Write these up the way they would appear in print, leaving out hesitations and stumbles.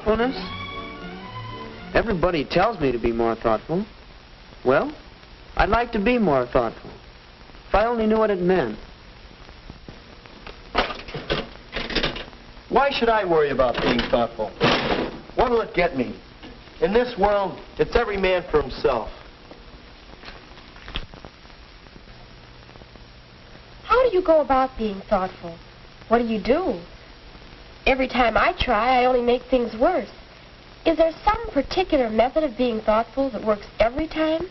Thoughtfulness? Everybody tells me to be more thoughtful. Well, I'd like to be more thoughtful. If I only knew what it meant. Why should I worry about being thoughtful? What'll it get me? In this world, it's every man for himself. How do you go about being thoughtful? What do you do? Every time I try, I only make things worse. Is there some particular method of being thoughtful that works every time?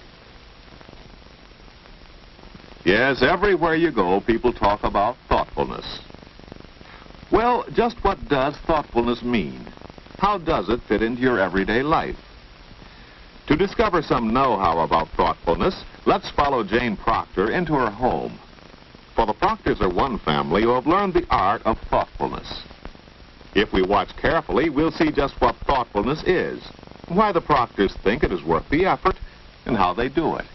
Yes, everywhere you go, people talk about thoughtfulness. Well, just what does thoughtfulness mean? How does it fit into your everyday life? To discover some know-how about thoughtfulness, let's follow Jane Proctor into her home. For the Proctors are one family who have learned the art of thoughtfulness. If we watch carefully, we'll see just what thoughtfulness is, why the Proctors think it is worth the effort, and how they do it.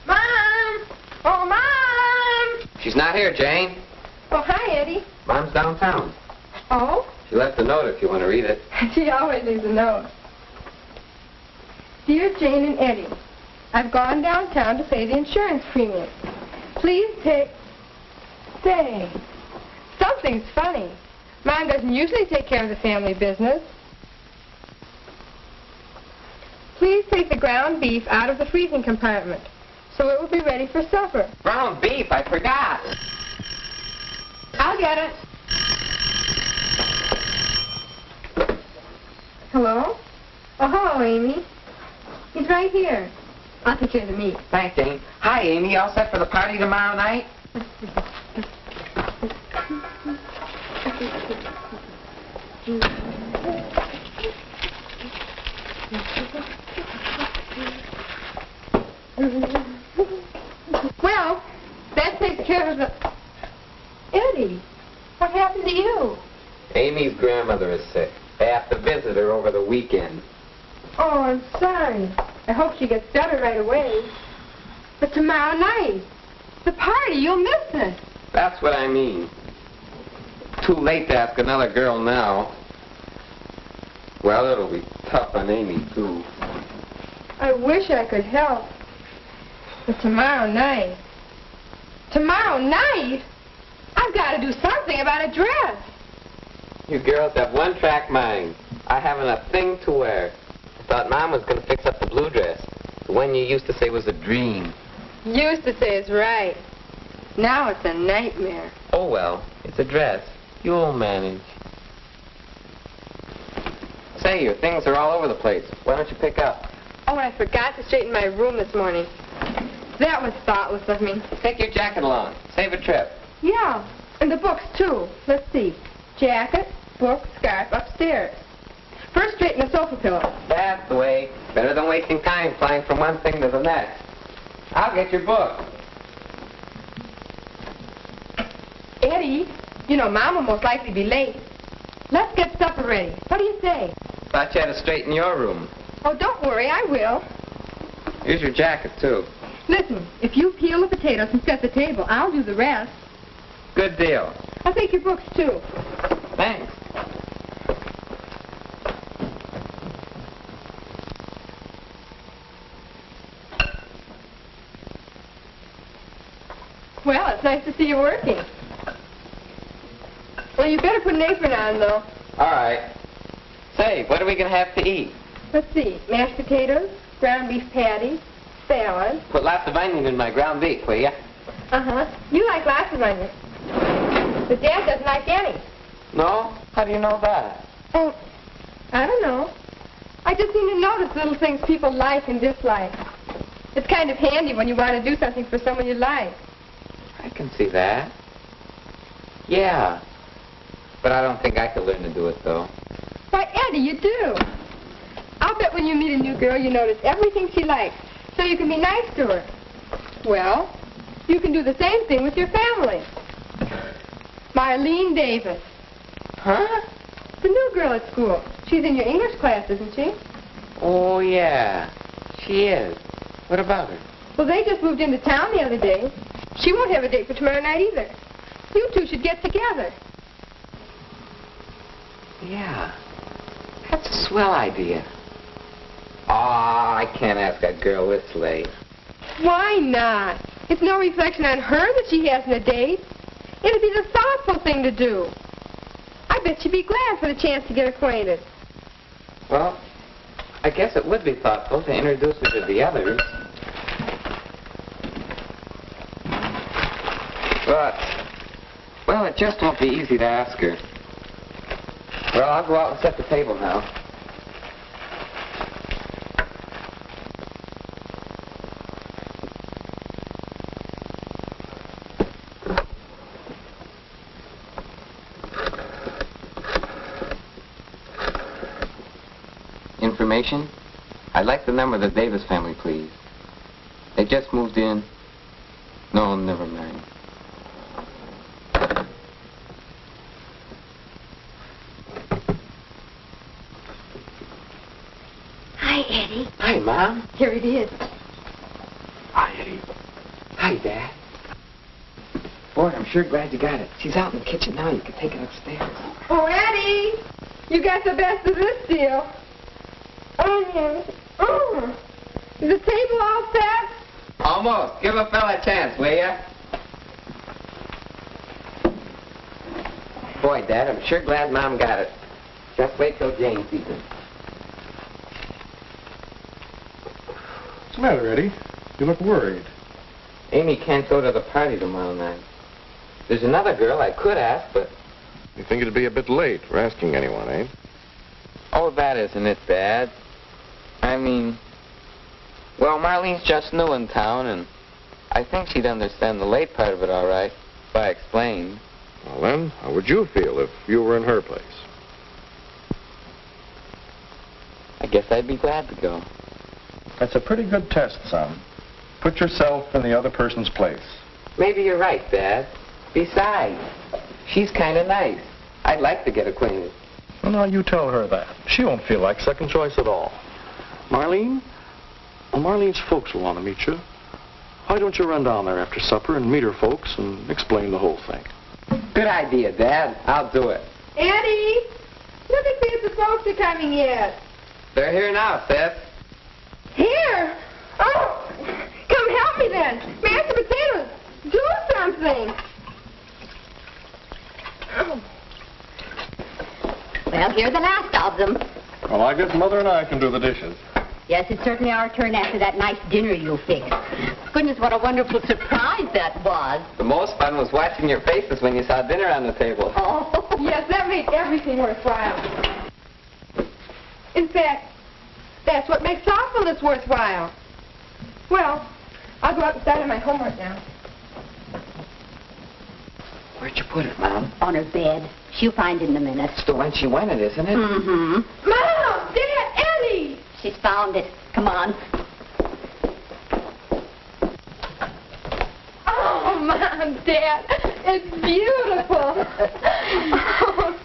Mom! Oh, Mom! She's not here, Jane. Oh, hi, Eddie. Mom's downtown. Oh? She left a note if you want to read it. She always leaves a note. Dear Jane and Eddie, I've gone downtown to pay the insurance premium. Please say. Something's funny. Mom doesn't usually take care of the family business. Please take the ground beef out of the freezing compartment so it will be ready for supper. Ground beef, I forgot. I'll get it. Hello? Oh, hello, Amy. He's right here. I'll take care of the meat. Thanks, Jane. Hi, Amy. All set for the party tomorrow night? Well, that takes care of the... Eddie, what happened to you? Amy's grandmother is sick. They have to visit her over the weekend. Oh, I'm sorry. I hope she gets better right away. But tomorrow night, the party, you'll miss it. That's what I mean. Too late to ask another girl now. Well, it'll be tough on Amy, too. I wish I could help. But tomorrow night... Tomorrow night? I've got to do something about a dress. You girls have one-track minds. I haven't a thing to wear. I thought Mom was going to fix up the blue dress. The one you used to say was a dream. Used to say it's right. Now it's a nightmare. Oh, well, it's a dress. You'll manage. Say, your things are all over the place. Why don't you pick up? Oh, I forgot to straighten my room this morning. That was thoughtless of me. Take your jacket along. Save a trip. Yeah, and the books, too. Let's see. Jacket, book, scarf, upstairs. First, straighten the sofa pillow. That's the way. Better than wasting time flying from one thing to the next. I'll get your book. Eddie, you know Mom will most likely be late. Let's get supper ready. What do you say? Thought you had to straighten your room. Oh, don't worry, I will. Here's your jacket, too. Listen, if you peel the potatoes and set the table, I'll do the rest. Good deal. I'll take your books, too. Thanks. Well, it's nice to see you working. Well, you better put an apron on, though. All right. Say, what are we going to have to eat? Let's see. Mashed potatoes, ground beef patties, salad. Put lots of onion in my ground beef, will ya? Uh-huh. You like lots of onions. But Dad doesn't like any. No? How do you know that? Oh, I don't know. I just seem to notice little things people like and dislike. It's kind of handy when you want to do something for someone you like. I can see that. Yeah. But I don't think I could learn to do it, though. Why, Eddie, you do. I'll bet when you meet a new girl, you notice everything she likes, so you can be nice to her. Well, you can do the same thing with your family. Marlene Davis. Huh? The new girl at school. She's in your English class, isn't she? Oh, yeah. She is. What about her? Well, they just moved into town the other day. She won't have a date for tomorrow night either. You two should get together. Yeah. That's a swell idea. Oh, I can't ask that girl this late. Why not? It's no reflection on her that she hasn't a date. It'd be the thoughtful thing to do. I bet she'd be glad for the chance to get acquainted. Well, I guess it would be thoughtful to introduce her to the others. But, well, it just won't be easy to ask her. Well, I'll go out and set the table now. Information? I'd like the number of the Davis family, please. They just moved in. No, never mind. Hi, Eddie. Hi, Mom. Here it is. Hi, Eddie. Hi, Dad. Boy, I'm sure glad you got it. She's out in the kitchen now. You can take it upstairs. Oh, Eddie, you got the best of this deal. Oh, yes. Oh. Is the table all set? Almost. Give a fella a chance, will ya? Boy, Dad, I'm sure glad Mom got it. Just wait till Jane sees it. What's the matter, Eddie? You look worried. Amy can't go to the party tomorrow night. There's another girl I could ask, but... You think it'd be a bit late for asking anyone, eh? Oh, that isn't it, Dad. I mean... Well, Marlene's just new in town, and I think she'd understand the late part of it all right, if I explained. Well, then, how would you feel if you were in her place? I guess I'd be glad to go. That's a pretty good test, son. Put yourself in the other person's place. Maybe you're right, Dad. Besides, she's kind of nice. I'd like to get acquainted. Well, now you tell her that. She won't feel like second choice at all. Marlene? Well, Marlene's folks will want to meet you. Why don't you run down there after supper and meet her folks and explain the whole thing? Good idea, Dad. I'll do it. Eddie, look and see if the folks are coming yet. They're here now, Seth. Here? Oh, come help me then. Mash the potatoes. Do something. Oh. Well, here's the last of them. Well, I guess Mother and I can do the dishes. Yes, it's certainly our turn after that nice dinner you fixed. Goodness, what a wonderful surprise that was. The most fun was watching your faces when you saw dinner on the table. Oh. Yes, that made everything worthwhile. In fact, that's what makes thoughtfulness worthwhile. Well, I'll go out and start on my homework now. Where'd you put it, Mom? On her bed. She'll find it in a minute. It's the one she wanted, isn't it? Mm-hmm. Mom! Dad! Eddie! She's found it. Come on. Oh, Mom, Dad, it's beautiful. Oh,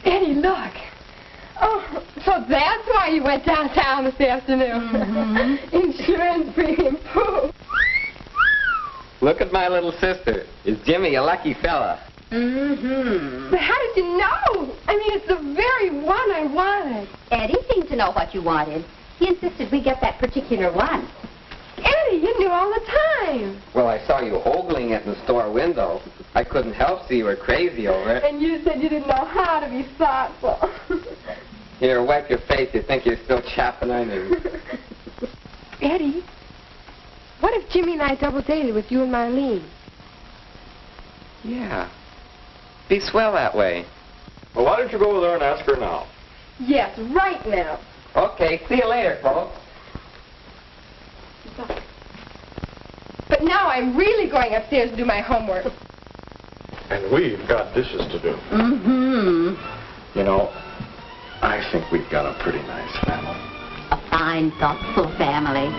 Eddie, look. Oh, so that's why you went downtown this afternoon. Mm-hmm. Insurance premium pooh. Look at my little sister. Is Jimmy a lucky fella? Mm-hmm. But how did you know? I mean, it's the very one I wanted. Eddie seemed to know what you wanted. He insisted we get that particular one. Eddie, you knew all the time. Well, I saw you ogling it in the store window. I couldn't help see you were crazy over it. And you said you didn't know how to be thoughtful. Here, wipe your face. You think you're still chopping onions. Eddie, what if Jimmy and I double-dated with you and Marlene? Yeah. Be swell that way. Well, why don't you go over there and ask her now? Yes, right now. Okay, see you later, folks. But now I'm really going upstairs to do my homework. And we've got dishes to do. Mm-hmm. You know, I think we've got a pretty nice family. A fine, thoughtful family.